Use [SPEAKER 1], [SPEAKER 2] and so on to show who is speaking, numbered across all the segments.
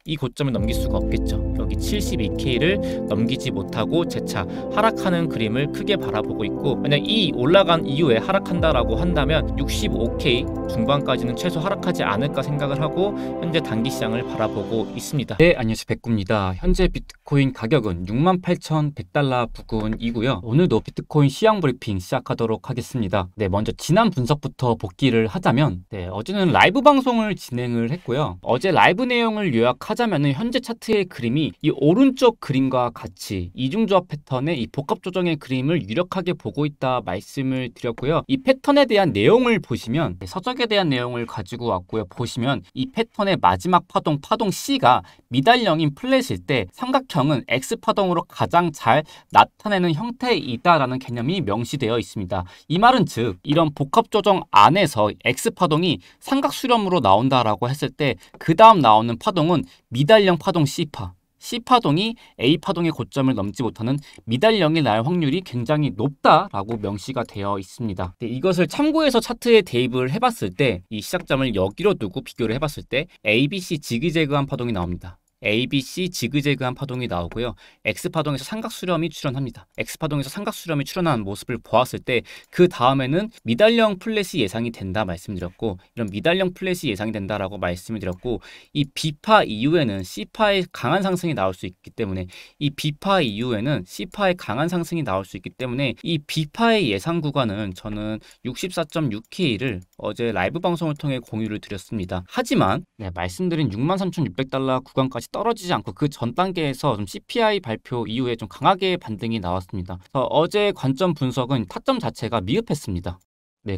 [SPEAKER 1] 이 고점을 넘길 수가 없겠죠. 여기 72K를 넘기지 못하고 재차 하락하는 그림을 크게 바라보고 있고, 만약 이 올라간 이후에 하락한다라고 한다면 65K 중반까지는 최소 하락하지 않을까 생각을 하고 현재 단기 시장을 바라보고 있습니다.
[SPEAKER 2] 네, 안녕하세요, 백구입니다. 현재 비트코인 가격은 68,100달러 부근이고요. 오늘도 비트코인 시황 브리핑 시작하도록 하겠습니다. 네, 먼저 지난 분석부터 복기를 하자면, 어제는 라이브 방송을 진행을 했고요. 어제 라이브 내용을 요약하자면 현재 차트의 그림이 이 오른쪽 그림과 같이 이중조합 패턴의 이 복합 조정의 그림을 유력하게 보고 있다 말씀을 드렸고요. 이 패턴에 대한 내용을 보시면, 서적에 대한 내용을 가지고 왔고요. 보시면 이 패턴의 마지막 파동, 파동 C가 미달형인 플랫일 때 삼각형은 X파동으로 가장 잘 나타내는 형태이다라는 개념이 명시되어 있습니다. 이 말은 즉 이런 복합 조정 안에서 X파동이 삼각수렴으로 나온다라고 했을 때 그 다음 나오는 파동은 미달형 파동 C파, C파동이 A파동의 고점을 넘지 못하는 미달형이 날 확률이 굉장히 높다라고 명시가 되어 있습니다. 이것을 참고해서 차트에 대입을 해봤을 때 이 시작점을 여기로 두고 비교를 해봤을 때 ABC 지그재그한 파동이 나옵니다. ABC 지그재그한 파동이 나오고요. X파동에서 삼각수렴이 출현합니다. X파동에서 삼각수렴이 출현한 모습을 보았을 때 그 다음에는 미달형 플랫이 예상이 된다 말씀드렸고, 이런 미달형 플랫이 예상이 된다라고 말씀을 드렸고, 이 B파 이후에는 C파의 강한 상승이 나올 수 있기 때문에 이 B파 이후에는 C파의 강한 상승이 나올 수 있기 때문에 이 B파의 예상 구간은 저는 64.6K를 어제 라이브 방송을 통해 공유를 드렸습니다. 하지만 말씀드린 63,600달러 구간까지 떨어지지 않고 그 전 단계에서 좀 CPI 발표 이후에 좀 강하게 반등이 나왔습니다. 어제 관점 분석은 타점 자체가 미흡했습니다.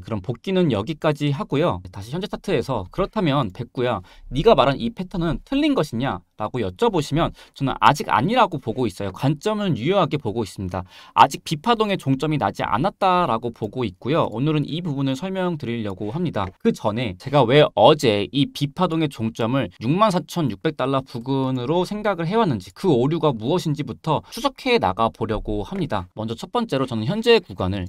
[SPEAKER 2] 그럼 복귀는 여기까지 하고요. 다시 현재 차트에서 그렇다면 백구야, 네가 말한 이 패턴은 틀린 것이냐? 라고 여쭤보시면 저는 아직 아니라고 보고 있어요. 관점은 유효하게 보고 있습니다. 아직 B파동의 종점이 나지 않았다라고 보고 있고요. 오늘은 이 부분을 설명드리려고 합니다. 그 전에 제가 왜 어제 이 B파동의 종점을 64,600달러 부근으로 생각을 해왔는지, 그 오류가 무엇인지부터 추적해 나가 보려고 합니다. 먼저 첫 번째로 저는 현재 구간을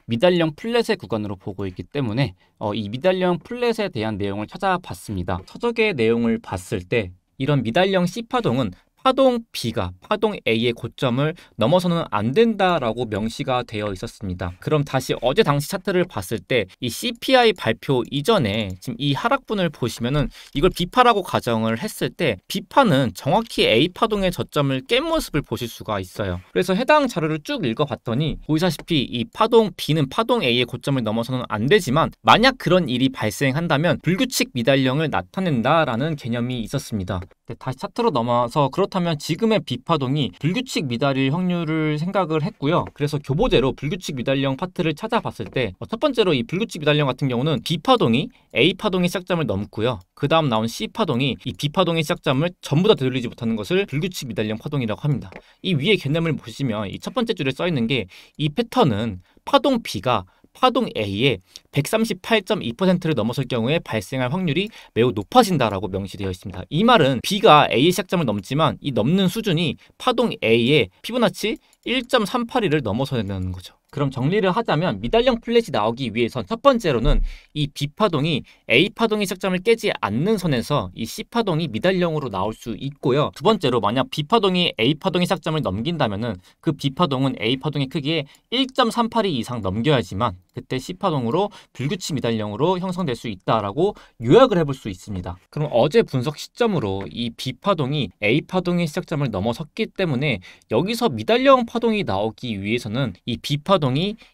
[SPEAKER 2] 미달형 플랫의 구간으로 보고 있기 때문에 이 미달형 플랫에 대한 내용을 찾아봤습니다. 서적의 내용을 봤을 때 이런 미달형 C파동은 파동 B가 파동 A의 고점을 넘어서는 안 된다라고 명시가 되어 있었습니다. 그럼 다시 어제 당시 차트를 봤을 때 이 CPI 발표 이전에 지금 이 하락분을 보시면은 이걸 B파라고 가정을 했을 때 B파는 정확히 A파동의 저점을 깬 모습을 보실 수가 있어요. 그래서 해당 자료를 쭉 읽어봤더니 보이시다시피 이 파동 B는 파동 A의 고점을 넘어서는 안 되지만 만약 그런 일이 발생한다면 불규칙 미달형을 나타낸다라는 개념이 있었습니다. 다시 차트로 넘어와서 그렇다면 지금의 B파동이 불규칙 미달일 확률을 생각을 했고요. 그래서 교보제로 불규칙 미달형 파트를 찾아봤을 때 첫 번째로 이 불규칙 미달형 같은 경우는 B파동이 A파동의 시작점을 넘고요. 그 다음 나온 C파동이 이 B파동의 시작점을 전부 다 되돌리지 못하는 것을 불규칙 미달형 파동이라고 합니다. 이 위에 개념을 보시면 이 첫 번째 줄에 써 있는 게 이 패턴은 파동 B가 파동 A의 138.2%를 넘어설 경우에 발생할 확률이 매우 높아진다라고 명시되어 있습니다. 이 말은 B가 A의 시작점을 넘지만 이 넘는 수준이 파동 A의 피보나치 1.382를 넘어서야 되는 거죠. 그럼 정리를 하자면 미달형 플랫이 나오기 위해선 첫 번째로는 이 B파동이 A파동의 시작점을 깨지 않는 선에서 이 C파동이 미달형으로 나올 수 있고요. 두 번째로 만약 B파동이 A파동의 시작점을 넘긴다면은 그 B파동은 A파동의 크기에 1.382 이상 넘겨야지만 그때 C파동으로 불규칙 미달형으로 형성될 수 있다라고 요약을 해볼 수 있습니다. 그럼 어제 분석 시점으로 이 B파동이 A파동의 시작점을 넘어섰기 때문에 여기서 미달형 파동이 나오기 위해서는 이 B파동이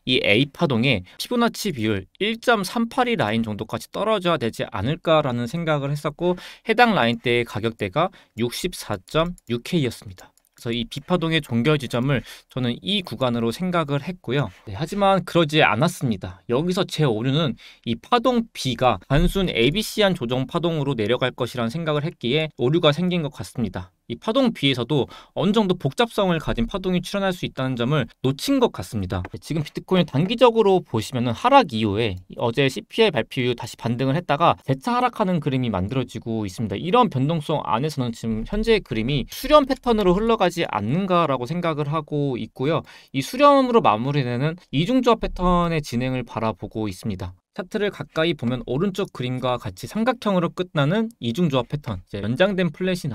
[SPEAKER 2] 이 A파동의 피보나치 비율 1.382 라인 정도까지 떨어져야 되지 않을까라는 생각을 했었고, 해당 라인대의 가격대가 64.6K였습니다. 그래서 이 B파동의 종결 지점을 저는 이 구간으로 생각을 했고요. 하지만 그러지 않았습니다. 여기서 제 오류는 이 파동 B가 단순 ABC한 조정 파동으로 내려갈 것이라는 생각을 했기에 오류가 생긴 것 같습니다. 이 파동 B에서도 어느 정도 복잡성을 가진 파동이 출현할 수 있다는 점을 놓친 것 같습니다. 지금 비트코인 단기적으로 보시면은 하락 이후에 어제 CPI 발표 이후 다시 반등을 했다가 재차 하락하는 그림이 만들어지고 있습니다. 이런 변동성 안에서는 지금 현재의 그림이 수렴 패턴으로 흘러가지 않는가라고 생각을 하고 있고요. 이 수렴으로 마무리되는 이중조합 패턴의 진행을 바라보고 있습니다.
[SPEAKER 1] 차트를 가까이 보면 오른쪽 그림과 같이 삼각형으로 끝나는 이중조합 패턴, 이제 연장된 플랫이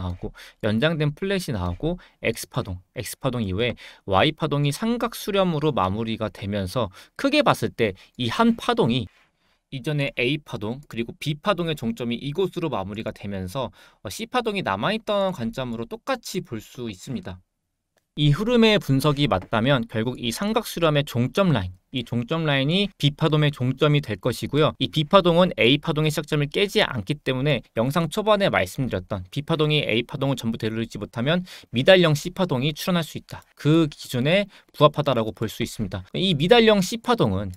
[SPEAKER 1] 나오고 X파동 이후에 Y파동이 삼각 수렴으로 마무리가 되면서 크게 봤을 때 이 한 파동이 이전에 A파동 그리고 B파동의 종점이 이곳으로 마무리가 되면서 C파동이 남아있던 관점으로 똑같이 볼 수 있습니다. 이 흐름의 분석이 맞다면 결국 이 삼각수렴의 종점 라인, 이 종점 라인이 B파동의 종점이 될 것이고요. 이 B파동은 A파동의 시작점을 깨지 않기 때문에 영상 초반에 말씀드렸던 B파동이 A파동을 전부 되돌리지 못하면 미달형 C파동이 출현할 수 있다. 그 기준에 부합하다라고 볼 수 있습니다. 이 미달형 C파동은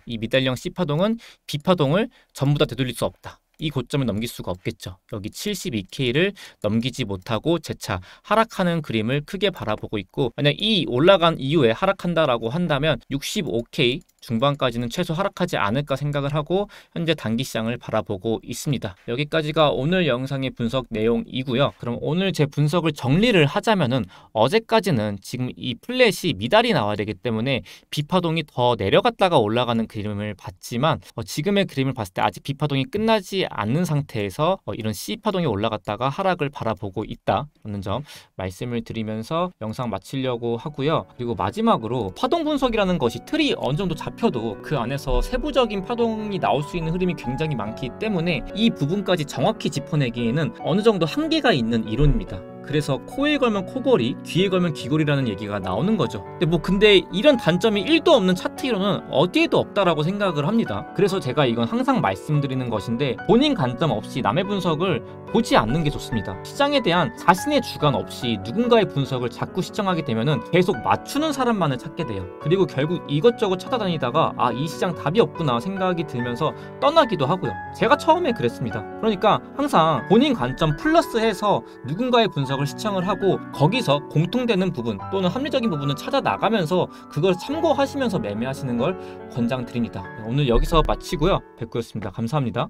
[SPEAKER 1] B파동을 전부 다 되돌릴 수 없다. 이 고점을 넘길 수가 없겠죠. 여기 72K를 넘기지 못하고 재차 하락하는 그림을 크게 바라보고 있고, 만약 이 올라간 이후에 하락한다라고 한다면 65K 중반까지는 최소 하락하지 않을까 생각을 하고 현재 단기 시장을 바라보고 있습니다. 여기까지가 오늘 영상의 분석 내용이고요. 그럼 오늘 제 분석을 정리를 하자면은 어제까지는 지금 이 플랫이 미달이 나와야 되기 때문에 B파동이 더 내려갔다가 올라가는 그림을 봤지만 지금의 그림을 봤을 때 아직 B파동이 끝나지 않는 상태에서 이런 C파동이 올라갔다가 하락을 바라보고 있다는 점 말씀을 드리면서 영상 마치려고 하고요. 그리고 마지막으로 파동 분석이라는 것이 틀이 어느 정도 잡혀도 그 안에서 세부적인 파동이 나올 수 있는 흐름이 굉장히 많기 때문에 이 부분까지 정확히 짚어내기에는 어느 정도 한계가 있는 이론입니다. 그래서 코에 걸면 코걸이, 귀에 걸면 귀걸이라는 얘기가 나오는 거죠. 근데 이런 단점이 1도 없는 차트 이론은 어디에도 없다라고 생각을 합니다. 그래서 제가 이건 항상 말씀드리는 것인데 본인 관점 없이 남의 분석을 보지 않는 게 좋습니다. 시장에 대한 자신의 주관 없이 누군가의 분석을 자꾸 시청하게 되면은 계속 맞추는 사람만을 찾게 돼요. 그리고 결국 이것저것 찾아다니다가 이 시장 답이 없구나 생각이 들면서 떠나기도 하고요. 제가 처음에 그랬습니다. 그러니까 항상 본인 관점 플러스해서 누군가의 분석을 시청을 하고 거기서 공통되는 부분 또는 합리적인 부분을 찾아 나가면서 그걸 참고하시면서 매매하시는 걸 권장드립니다. 오늘 여기서 마치고요. 백구였습니다. 감사합니다.